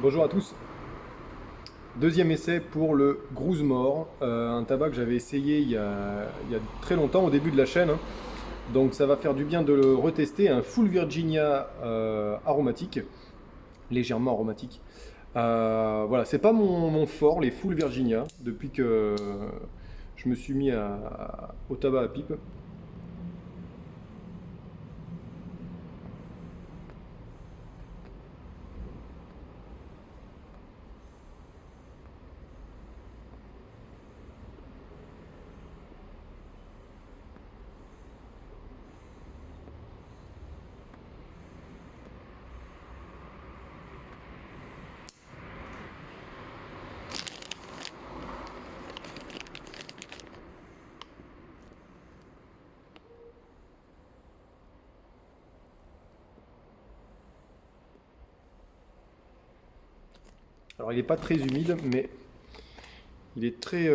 Bonjour à tous. Deuxième essai pour le Grouse-Mort, un tabac que j'avais essayé il y a très longtemps, au début de la chaîne, hein. Donc ça va faire du bien de le retester, un Full Virginia aromatique, légèrement aromatique. Voilà, c'est pas mon fort, les Full Virginia, depuis que je me suis mis au tabac à pipe. Alors il n'est pas très humide, mais il est très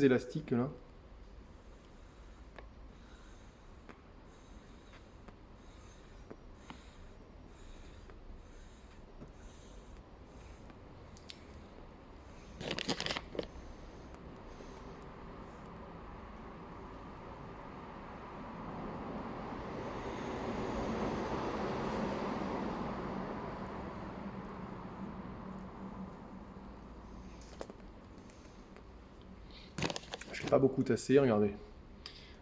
élastique là. Je n'ai pas beaucoup tassé, regardez.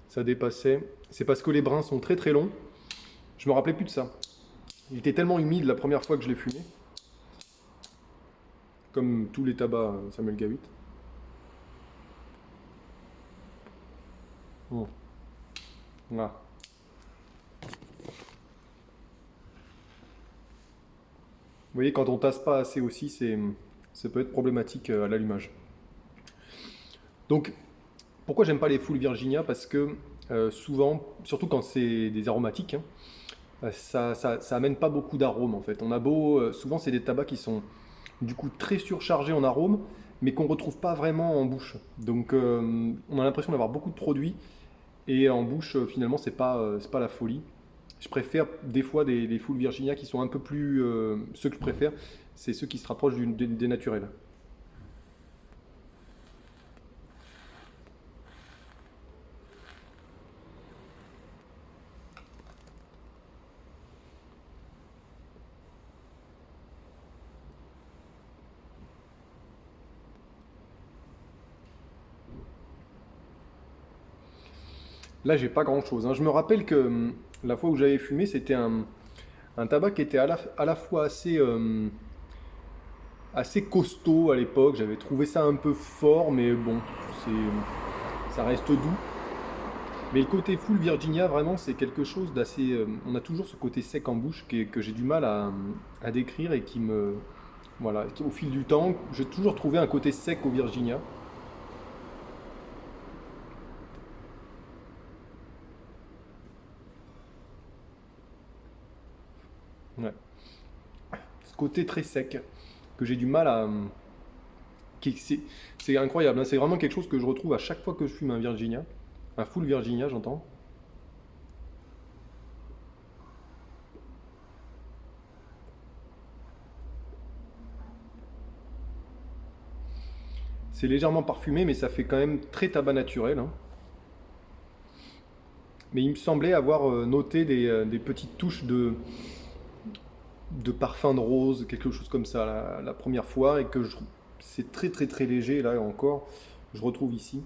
Ça dépassait. C'est parce que les brins sont très très longs. Je me rappelais plus de ça. Il était tellement humide la première fois que je l'ai fumé, comme tous les tabacs Samuel Gawitt. Bon. Voilà. Vous voyez, quand on tasse pas assez aussi, ça peut être problématique à l'allumage. Donc, pourquoi j'aime pas les full Virginia? Parce que souvent, surtout quand c'est des aromatiques, hein, ça amène pas beaucoup d'arômes en fait. On a beau, souvent c'est des tabacs qui sont du coup très surchargés en arômes, mais qu'on retrouve pas vraiment en bouche. Donc on a l'impression d'avoir beaucoup de produits, et en bouche finalement c'est pas la folie. Je préfère des fois des full Virginia qui sont un peu plus, ceux que je préfère, c'est ceux qui se rapprochent des naturels. Là, j'ai pas grand-chose, hein. Je me rappelle que la fois où j'avais fumé, c'était un tabac qui était à la fois assez costaud à l'époque. J'avais trouvé ça un peu fort, mais bon, ça reste doux. Mais le côté full Virginia, vraiment, c'est quelque chose d'assez. On a toujours ce côté sec en bouche que j'ai du mal à décrire et qui me. Voilà, au fil du temps, j'ai toujours trouvé un côté sec au Virginia. Ouais. Ce côté très sec que j'ai du mal à. C'est incroyable, hein. C'est vraiment quelque chose que je retrouve à chaque fois que je fume un Virginia. Un full Virginia, j'entends. C'est légèrement parfumé, mais ça fait quand même très tabac naturel, hein. Mais il me semblait avoir noté des petites touches de parfum de rose, quelque chose comme ça la première fois, et que c'est très très très léger là encore, je retrouve ici.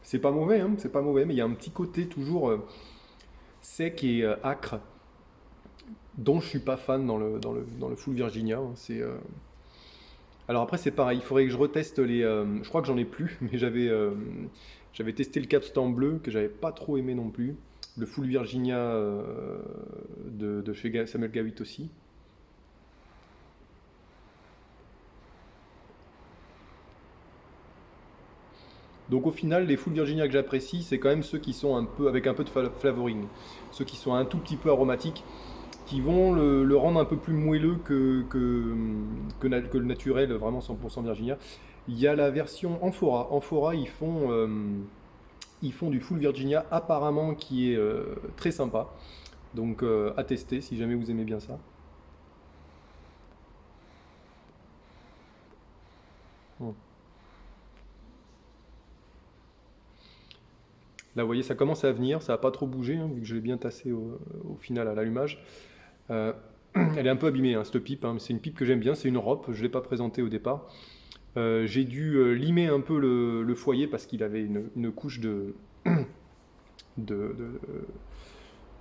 C'est pas mauvais, hein, c'est pas mauvais, mais il y a un petit côté toujours sec et acre, dont je suis pas fan dans le full Virginia, hein. Alors après c'est pareil, il faudrait que je reteste je crois que j'en ai plus, mais j'avais testé le Capstan bleu que j'avais pas trop aimé non plus. Le full Virginia de chez Samuel Gawitt aussi. Donc au final, les full Virginia que j'apprécie, c'est quand même ceux qui sont un peu avec un peu de flavoring, ceux qui sont un tout petit peu aromatiques, qui vont le rendre un peu plus moelleux que le naturel, vraiment 100% Virginia. Il y a la version Amphora. Amphora, ils font du full Virginia apparemment qui est très sympa. Donc à tester si jamais vous aimez bien ça. Hmm. Là, vous voyez, ça commence à venir, ça n'a pas trop bougé, hein, vu que je l'ai bien tassé au final à l'allumage. Euh, Elle est un peu abîmée, hein, cette pipe, hein, mais c'est une pipe que j'aime bien, c'est une Europe, je ne l'ai pas présentée au départ. J'ai dû limer un peu le foyer parce qu'il avait une couche de, on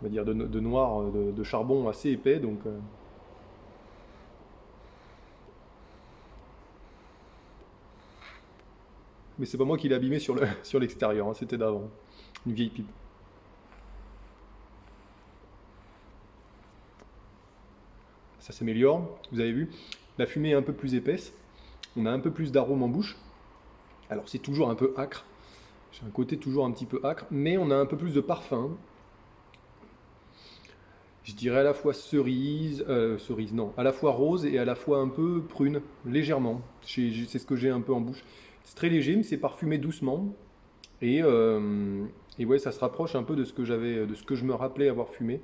va dire de noir, de charbon assez épais, donc... mais c'est pas moi qui l'ai abîmé sur l'extérieur, hein, c'était d'avant, une vieille pipe. Ça s'améliore, vous avez vu, la fumée est un peu plus épaisse, on a un peu plus d'arôme en bouche, alors c'est toujours un peu acre, j'ai un côté toujours un petit peu acre, mais on a un peu plus de parfum, je dirais à la fois cerise non, à la fois rose et à la fois un peu prune, légèrement, c'est ce que j'ai un peu en bouche. C'est très léger, mais c'est parfumé doucement, et, euh, et ouais, ça se rapproche un peu de ce que de ce que je me rappelais avoir fumé.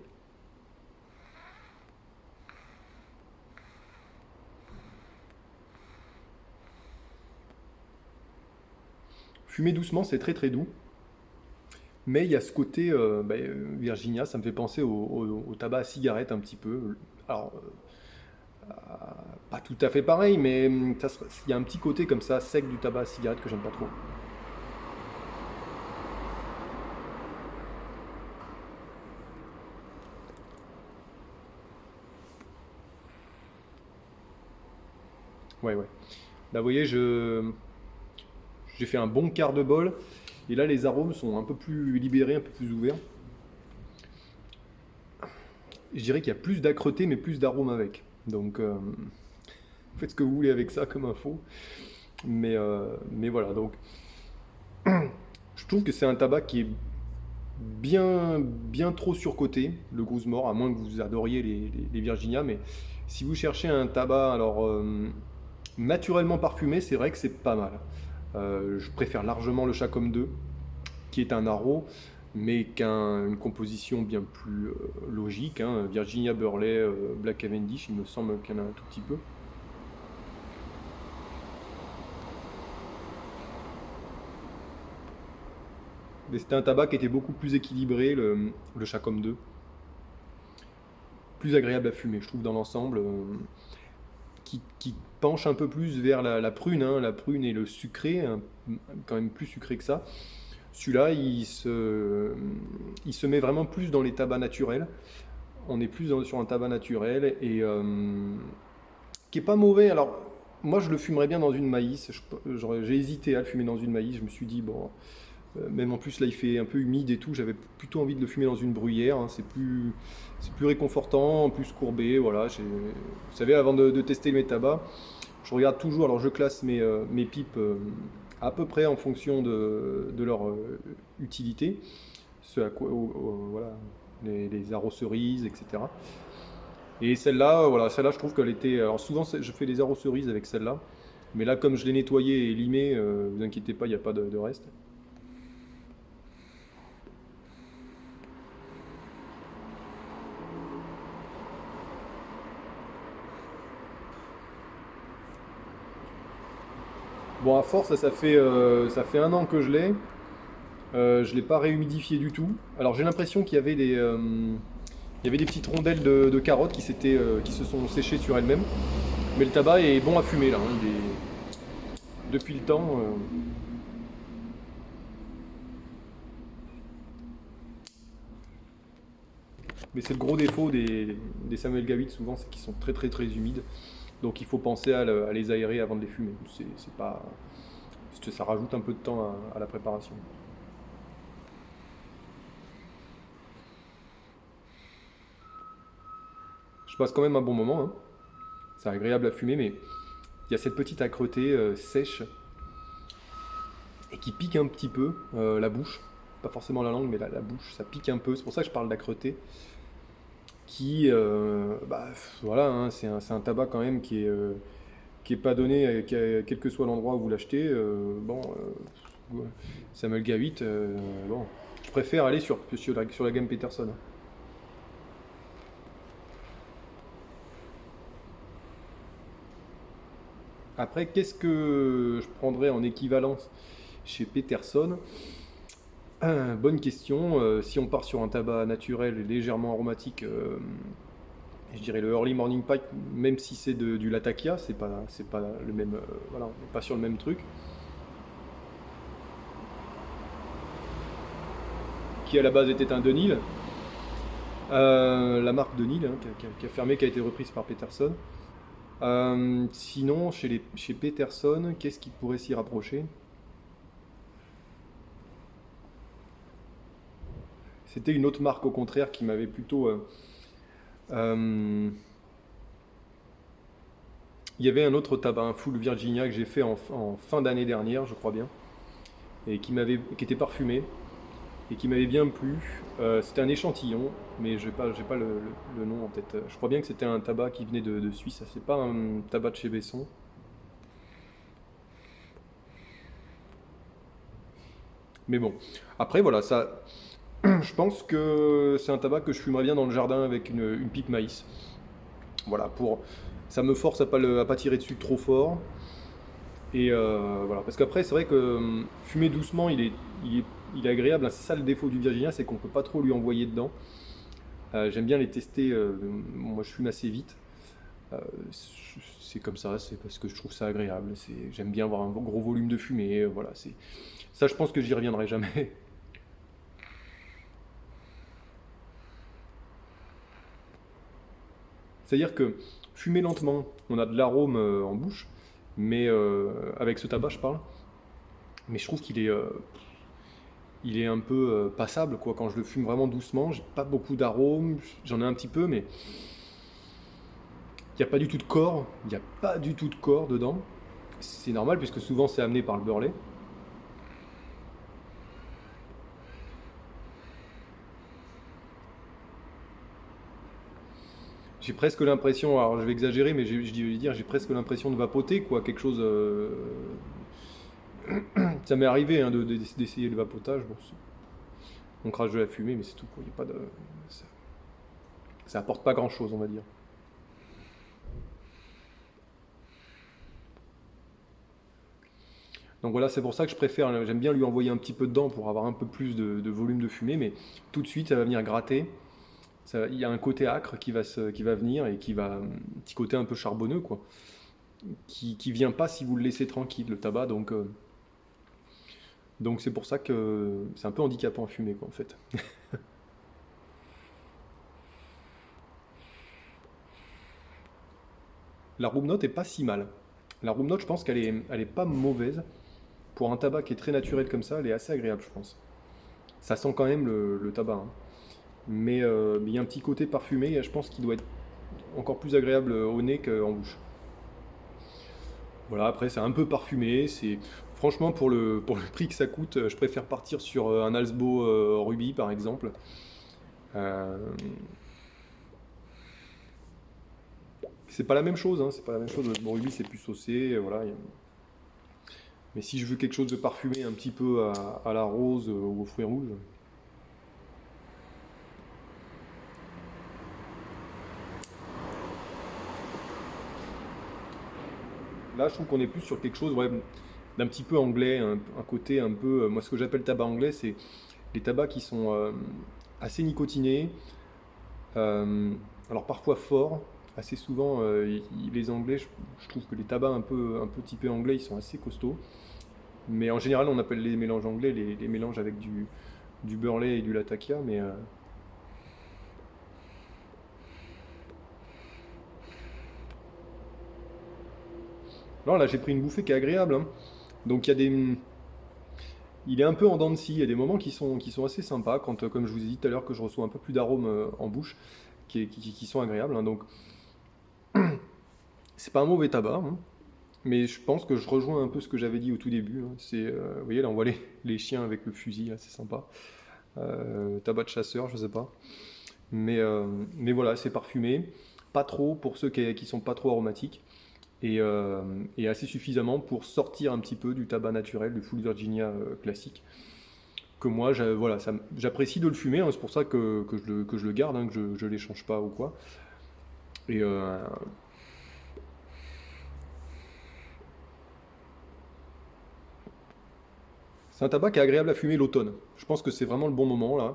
Fumer doucement, c'est très très doux. Mais il y a ce côté Virginia, ça me fait penser au tabac à cigarette un petit peu. Alors, pas tout à fait pareil, mais il y a un petit côté comme ça, sec du tabac à cigarette que j'aime pas trop. Ouais, ouais. Là, vous voyez, j'ai fait un bon quart de bol, et là, les arômes sont un peu plus libérés, un peu plus ouverts. Je dirais qu'il y a plus d'âcreté, mais plus d'arômes avec. Donc, faites ce que vous voulez avec ça comme info. Mais voilà, donc je trouve que c'est un tabac qui est bien trop surcoté, le Grouse Mort, à moins que vous adoriez les Virginia. Mais si vous cherchez un tabac alors naturellement parfumé, c'est vrai que c'est pas mal. Je préfère largement le Chacom 2, qui est un haro, mais qu'une composition bien plus logique, hein. Virginia Burley, Black Cavendish, il me semble qu'il y en a un tout petit peu. Mais c'était un tabac qui était beaucoup plus équilibré, le Chacom 2. Plus agréable à fumer, je trouve, dans l'ensemble. Qui penche un peu plus vers la prune, hein, la prune et le sucré, hein, quand même plus sucré que ça. Celui-là, il se met vraiment plus dans les tabacs naturels. On est plus sur un tabac naturel et qui est pas mauvais. Alors, moi, je le fumerais bien dans une maïs. J'ai hésité à le fumer dans une maïs. Je me suis dit, bon, même en plus, là, il fait un peu humide et tout. J'avais plutôt envie de le fumer dans une bruyère, hein. C'est plus réconfortant, plus courbé. Voilà. Vous savez, avant de tester mes tabacs, je regarde toujours. Alors, je classe mes pipes à peu près en fonction de leur utilité. Ce à quoi, voilà, les arômes cerises, etc. Et celle-là, voilà, celle-là, je trouve qu'elle était. Alors, souvent, je fais des arômes cerises avec celle-là. Mais là, comme je l'ai nettoyé et limé, vous inquiétez pas, il n'y a pas de reste. Bon, à force, ça fait un an que je l'ai. Je ne l'ai pas réhumidifié du tout. Alors j'ai l'impression qu'il y avait il y avait des petites rondelles de carottes qui se sont séchées sur elles-mêmes. Mais le tabac est bon à fumer là, hein. Depuis le temps. Mais c'est le gros défaut des Samuel Gavit souvent, c'est qu'ils sont très très très humides. Donc il faut penser à les aérer avant de les fumer. C'est pas, ça rajoute un peu de temps à la préparation. Je passe quand même un bon moment, hein. C'est agréable à fumer, mais il y a cette petite âcreté sèche et qui pique un petit peu la bouche. Pas forcément la langue, mais la bouche, ça pique un peu. C'est pour ça que je parle d'âcreté. voilà, hein, c'est un tabac quand même qui est pas donné, quel que soit l'endroit où vous l'achetez. Ouais, Samuel Gavitt, bon, je préfère aller sur la gamme Peterson, hein. Après, qu'est-ce que je prendrais en équivalence chez Peterson? Bonne question. Si on part sur un tabac naturel et légèrement aromatique, je dirais le Early Morning Pipe, même si c'est du Latakia, c'est pas le même, voilà, on n'est pas sur le même truc, qui à la base était un Dunhill. La marque Dunhill, hein, qui a fermé, qui a été reprise par Peterson. Sinon, chez Peterson, qu'est-ce qui pourrait s'y rapprocher? C'était une autre marque au contraire qui m'avait plutôt. Euh, il y avait un autre tabac, un Full Virginia que j'ai fait en fin d'année dernière, je crois bien, et qui était parfumé et qui m'avait bien plu. C'était un échantillon, mais j'ai pas le nom en tête. Je crois bien que c'était un tabac qui venait de Suisse. C'est pas un tabac de chez Besson. Mais bon, après voilà, ça, je pense que c'est un tabac que je fumerais bien dans le jardin avec une pipe maïs. Voilà, ça me force à pas tirer dessus trop fort. Et voilà, parce qu'après, c'est vrai que fumer doucement, il est agréable, hein. C'est ça le défaut du Virginia, c'est qu'on peut pas trop lui envoyer dedans. J'aime bien les tester. Moi, je fume assez vite. Euh, c'est comme ça, c'est parce que je trouve ça agréable. J'aime bien avoir un gros volume de fumée. Voilà, ça, je pense que j'y reviendrai jamais. C'est-à-dire que fumer lentement, on a de l'arôme en bouche, mais avec ce tabac, je parle. Mais je trouve il est un peu passable, quoi. Quand je le fume vraiment doucement, j'ai pas beaucoup d'arômes, j'en ai un petit peu, mais il n'y a pas du tout de corps. Il n'y a pas du tout de corps dedans. C'est normal puisque souvent c'est amené par le beurre lait. J'ai presque l'impression, alors je vais exagérer, mais je vais dire, j'ai presque l'impression de vapoter, quoi. Quelque chose. Ça m'est arrivé hein, d'essayer le vapotage. Bon, on crache de la fumée, mais c'est tout, quoi. Il y a pas de, ça, ça apporte pas grand-chose, on va dire. Donc voilà, c'est pour ça que je préfère, j'aime bien lui envoyer un petit peu dedans pour avoir un peu plus de volume de fumée, mais tout de suite ça va venir gratter. Il y a un côté acre qui va venir et un petit côté un peu charbonneux, quoi, qui vient pas si vous le laissez tranquille, le tabac. Donc c'est pour ça que c'est un peu handicapant à fumer, quoi, en fait. La room note est pas si mal. La room note, je pense elle est pas mauvaise. Pour un tabac qui est très naturel comme ça, elle est assez agréable, je pense. Ça sent quand même le tabac, hein. Mais il y a un petit côté parfumé, et je pense qu'il doit être encore plus agréable au nez qu'en bouche. Voilà, après c'est un peu parfumé. Franchement, pour le prix que ça coûte, je préfère partir sur un Alsbo Ruby par exemple. Euh, c'est pas la même chose, hein, c'est pas la même chose. L'Alsbo Ruby c'est plus saucé, voilà. Mais si je veux quelque chose de parfumé un petit peu à la rose ou aux fruits rouges, là je trouve qu'on est plus sur quelque chose, ouais, d'un petit peu anglais, un côté un peu. Moi ce que j'appelle tabac anglais, c'est les tabacs qui sont assez nicotinés, euh, alors parfois forts. Assez souvent, les Anglais, je trouve que les tabacs un peu typés anglais, ils sont assez costauds. Mais en général, on appelle les mélanges anglais les mélanges avec du beurre lait et du latakia. Mais non, là, j'ai pris une bouffée qui est agréable, hein. Donc il est un peu en dents de scie. Il y a des moments qui sont assez sympas quand, comme je vous ai dit tout à l'heure, que je reçois un peu plus d'arômes en bouche, qui sont agréables, hein. Donc c'est pas un mauvais tabac, hein. Mais je pense que je rejoins un peu ce que j'avais dit au tout début, hein. Vous voyez, là, on voit les chiens avec le fusil, là, c'est sympa. Tabac de chasseur, je sais pas. Mais, euh, mais voilà, c'est parfumé, pas trop pour ceux qui sont pas trop aromatiques, et, euh, et assez suffisamment pour sortir un petit peu du tabac naturel, du Full Virginia classique. Que moi, voilà, j'apprécie de le fumer, hein, c'est pour ça que je le garde, hein, que je ne l'échange pas ou quoi. Et c'est un tabac qui est agréable à fumer l'automne. Je pense que c'est vraiment le bon moment là.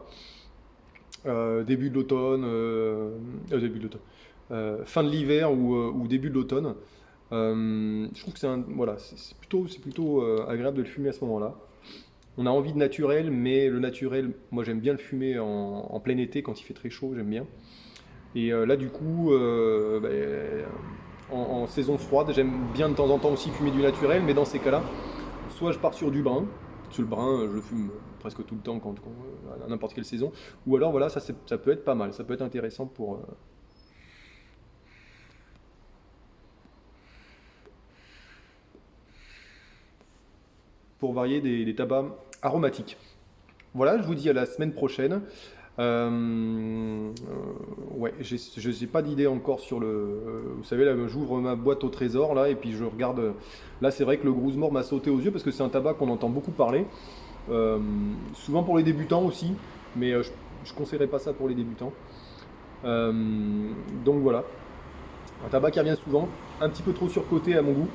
Début de l'automne, début de l'automne. Fin de l'hiver ou début de l'automne. Je trouve que voilà, c'est plutôt agréable de le fumer à ce moment-là. On a envie de naturel, mais le naturel, moi j'aime bien le fumer en plein été quand il fait très chaud, j'aime bien. Et là du coup, en saison froide, j'aime bien de temps en temps aussi fumer du naturel, mais dans ces cas-là, soit je pars sur du brun, parce que le brun, je le fume presque tout le temps à n'importe quelle saison, ou alors voilà, ça peut être pas mal, ça peut être intéressant pour varier des tabacs aromatiques. Voilà, je vous dis à la semaine prochaine. Ouais, je n'ai pas d'idée encore sur vous savez, là, j'ouvre ma boîte au trésor, là, et puis je regarde. Là, c'est vrai que le Grousmore m'a sauté aux yeux parce que c'est un tabac qu'on entend beaucoup parler. Euh, Souvent pour les débutants aussi, mais je ne conseillerais pas ça pour les débutants. Euh, donc voilà, un tabac qui revient souvent, un petit peu trop surcoté à mon goût.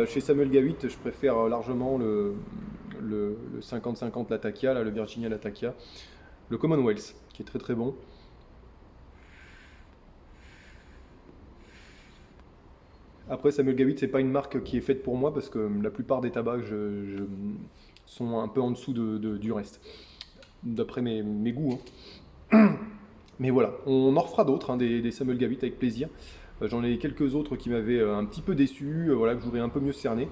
Chez Samuel Gawitt, je préfère largement le 50-50 Latakia, là, le Virginia Latakia, le Commonwealth, qui est très très bon. Après, Samuel Gawitt, c'est pas une marque qui est faite pour moi parce que la plupart des tabacs sont un peu en dessous du reste, d'après mes goûts, hein. Mais voilà, on en refera d'autres, hein, des Samuel Gawitt avec plaisir. J'en ai quelques autres qui m'avaient un petit peu déçu, voilà, que j'aurais un peu mieux cerné.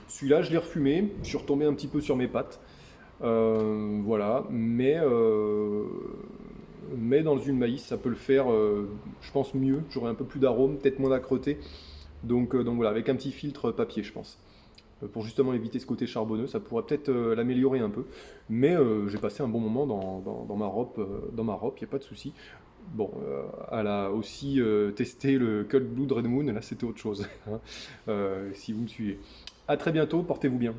Celui-là, je l'ai refumé, je suis retombé un petit peu sur mes pattes. Voilà, mais dans une maïs, ça peut le faire, je pense, mieux. J'aurai un peu plus d'arôme, peut-être moins d'âcreté. Donc voilà, avec un petit filtre papier, je pense. Pour justement éviter ce côté charbonneux, ça pourrait peut-être l'améliorer un peu. Mais j'ai passé un bon moment dans ma robe, il n'y a pas de souci. Bon, elle a aussi testé le Cold Blood Red Moon, là c'était autre chose, hein, si vous me suivez. À très bientôt, portez-vous bien.